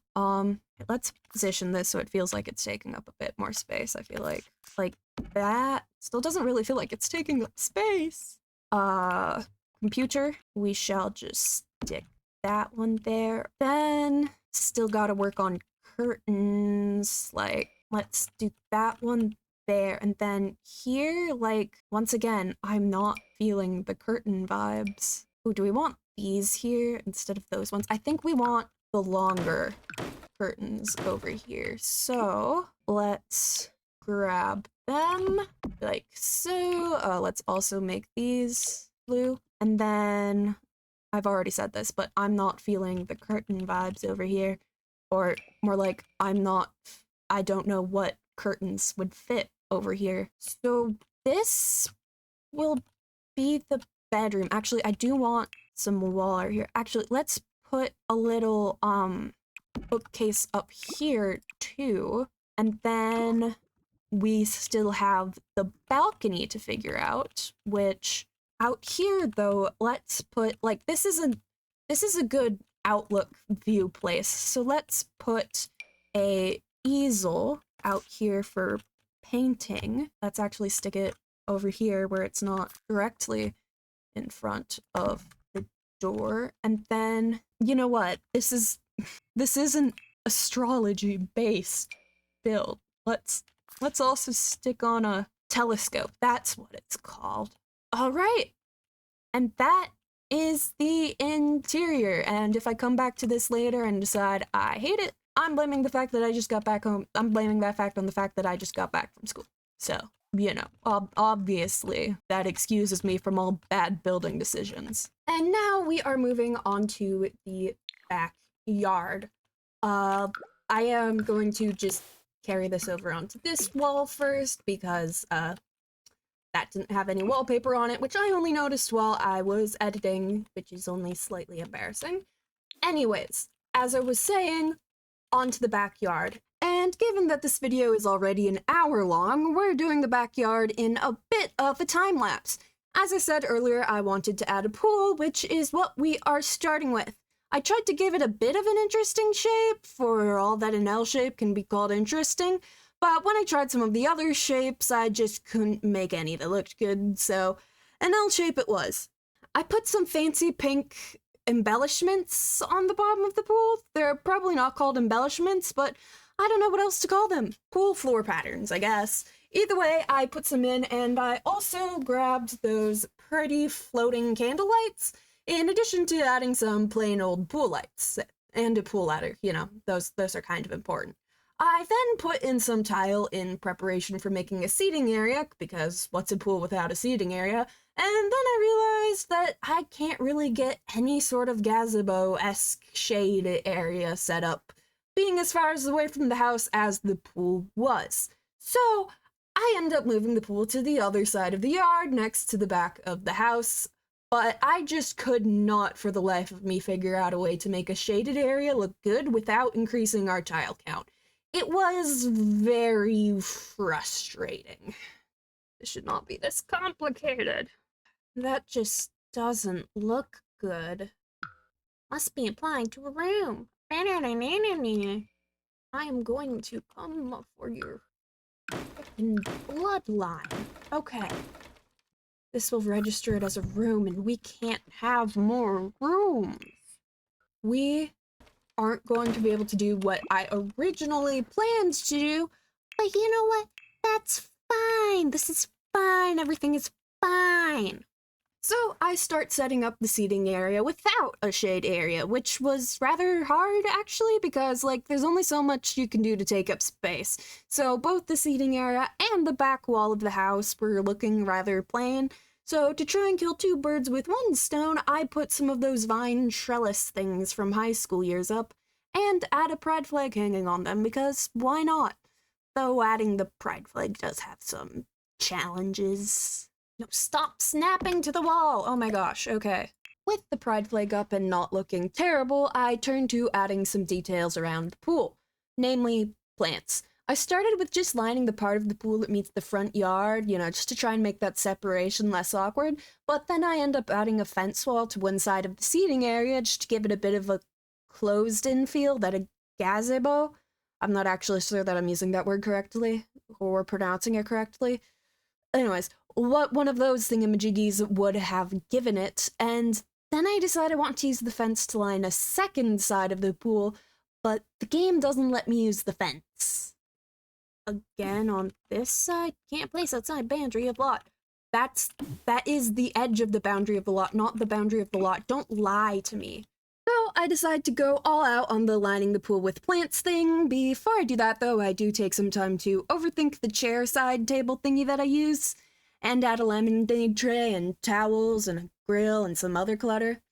Let's position this so it feels like it's taking up a bit more space, I feel like. Like, that still doesn't really feel like it's taking up space. Computer, we shall just stick that one there. Then, still gotta work on curtains. Like, let's do that one there. And then here, like, once again, I'm not feeling the curtain vibes. Oh, do we want these here instead of those ones? I think we want the longer curtains over here. So, let's grab them like so. Let's also make these blue. And then, I've already said this, but I'm not feeling the curtain vibes over here. Or more like, I don't know what curtains would fit over here. So this will be the bedroom. Actually, I do want some wall art here. Actually, let's put a little bookcase up here too. And then we still have the balcony to figure out, which out here though, let's put like this is a good outlook view place. So let's put a easel out here for painting. Let's actually stick it over here where it's not directly in front of the door. And then, you know what? This is an astrology based build. Let's also stick on a telescope. That's what it's called. All right. And that is the interior. And if I come back to this later and decide I hate it, I'm blaming the fact that I just got back home. I'm blaming that fact on the fact that I just got back from school. So, you know, obviously that excuses me from all bad building decisions. And now we are moving on to the backyard. I am going to just carry this over onto this wall first because that didn't have any wallpaper on it, which I only noticed while I was editing, which is only slightly embarrassing. Anyways, as I was saying, onto the backyard. And given that this video is already an hour long, we're doing the backyard in a bit of a time lapse. As I said earlier, I wanted to add a pool, which is what we are starting with. I tried to give it a bit of an interesting shape, for all that an L shape can be called interesting, but when I tried some of the other shapes, I just couldn't make any that looked good, so an L shape it was. I put some fancy pink embellishments on the bottom of the pool. They're probably not called embellishments, but I don't know what else to call them. Pool floor patterns, I guess. Either way, I put some in, and I also grabbed those pretty floating candle lights, in addition to adding some plain old pool lights. And a pool ladder, you know, those are kind of important. I then put in some tile in preparation for making a seating area, because what's a pool without a seating area? And then I realized that I can't really get any sort of gazebo-esque shade area set up, being as far away from the house as the pool was. So I ended up moving the pool to the other side of the yard, next to the back of the house, but I just could not for the life of me figure out a way to make a shaded area look good without increasing our tile count. It was very frustrating. This should not be this complicated. That just doesn't look good. Must be applying to a room. I am going to come for your fucking bloodline. Okay. This will register it as a room, and we can't have more rooms. We aren't going to be able to do what I originally planned to do, but you know what? That's fine. This is fine. Everything is fine. So I start setting up the seating area without a shade area, which was rather hard actually, because there's only so much you can do to take up space. So both the seating area and the back wall of the house were looking rather plain. So to try and kill two birds with one stone, I put some of those vine trellis things from high school years up, and add a pride flag hanging on them, because why not? Though adding the pride flag does have some challenges. No, stop snapping to the wall! Oh my gosh, okay. With the pride flag up and not looking terrible, I turned to adding some details around the pool, namely plants. I started with just lining the part of the pool that meets the front yard, just to try and make that separation less awkward, but then I end up adding a fence wall to one side of the seating area just to give it a bit of a closed-in feel, that a gazebo. I'm not actually sure that I'm using that word correctly, or pronouncing it correctly. Anyways, what one of those thingamajiggies would have given it, and then I decided I want to use the fence to line a second side of the pool, but the game doesn't let me use the fence. Again, on this side, can't place outside boundary of lot. That is the edge of the boundary of the lot, not the boundary of the lot. Don't lie to me. So I decide to go all out on the lining the pool with plants thing. Before I do that, though, I do take some time to overthink the chair side table thingy that I use, and add a lemonade tray and towels and a grill and some other clutter.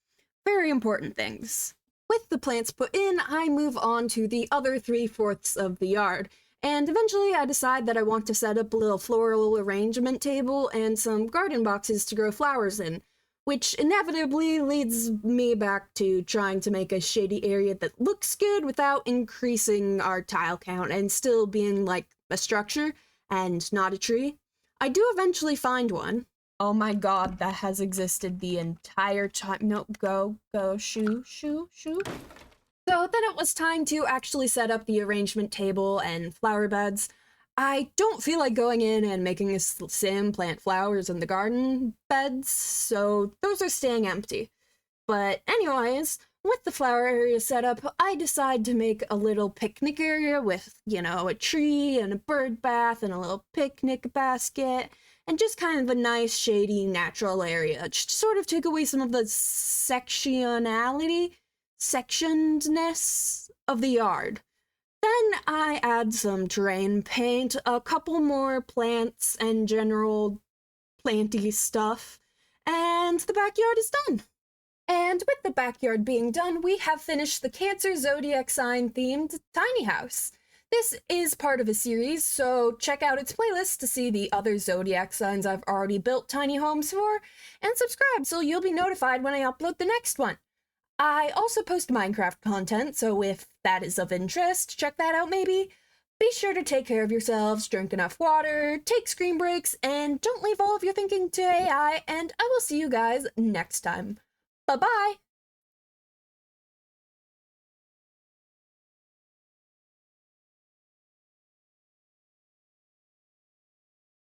Very important things. With the plants put in, I move on to the other 3/4 of the yard, and eventually I decide that I want to set up a little floral arrangement table and some garden boxes to grow flowers in, which inevitably leads me back to trying to make a shady area that looks good without increasing our tile count and still being like a structure and not a tree. I do eventually find one. Oh my god, that has existed the entire time. No, go, shoo. So then it was time to actually set up the arrangement table and flower beds. I don't feel like going in and making a sim plant flowers in the garden beds, so those are staying empty. But anyways, with the flower area set up, I decide to make a little picnic area with, a tree and a bird bath and a little picnic basket, and just kind of a nice, shady, natural area, just to sort of take away some of the sectionedness of the yard. Then I add some terrain paint, a couple more plants, and general planty stuff, and the backyard is done. And with the backyard being done, we have finished the Cancer Zodiac sign themed tiny house. This is part of a series, so check out its playlist to see the other Zodiac signs I've already built tiny homes for, and subscribe so you'll be notified when I upload the next one. I also post Minecraft content, so if that is of interest, check that out maybe. Be sure to take care of yourselves, drink enough water, take screen breaks, and don't leave all of your thinking to AI, and I will see you guys next time. Bye-bye!